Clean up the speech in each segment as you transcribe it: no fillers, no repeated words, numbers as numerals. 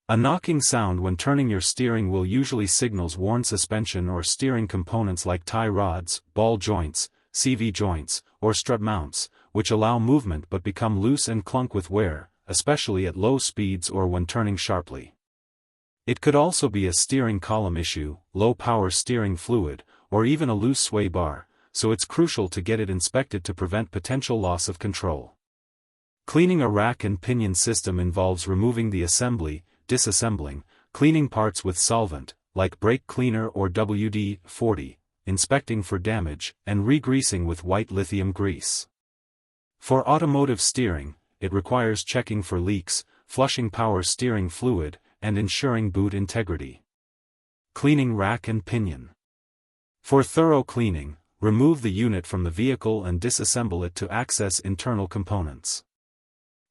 A knocking sound when turning your steering wheel usually signals worn suspension or steering components like tie rods, ball joints, CV joints, or strut mounts, which allow movement but become loose and clunk with wear, especially at low speeds or when turning sharply. It could also be a steering column issue, low-power steering fluid, or even a loose sway bar, so it's crucial to get it inspected to prevent potential loss of control. Cleaning a rack and pinion system involves removing the assembly, disassembling, cleaning parts with solvent, like brake cleaner or WD-40, inspecting for damage, and re-greasing with white lithium grease. For automotive steering, it requires checking for leaks, flushing power steering fluid, and ensuring boot integrity. Cleaning rack and pinion. For thorough cleaning, remove the unit from the vehicle and disassemble it to access internal components.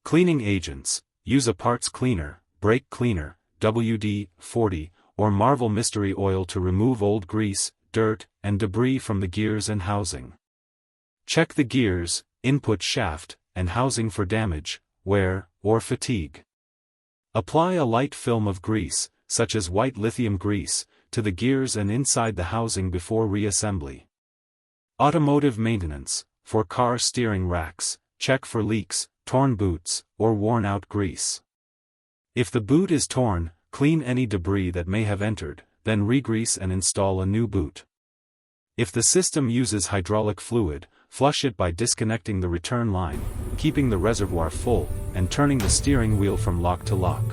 Cleaning agents: use a parts cleaner, brake cleaner, WD-40, or Marvel Mystery Oil to remove old grease, dirt, and debris from the gears and housing. Check the gears, input shaft, and housing for damage, wear, or fatigue. Apply a light film of grease, such as white lithium grease, to the gears and inside the housing before reassembly. Automotive maintenance: for car steering racks, check for leaks, torn boots, or worn-out grease. If the boot is torn, clean any debris that may have entered, then re-grease and install a new boot. If the system uses hydraulic fluid, flush it by disconnecting the return line, keeping the reservoir full, and turning the steering wheel from lock to lock.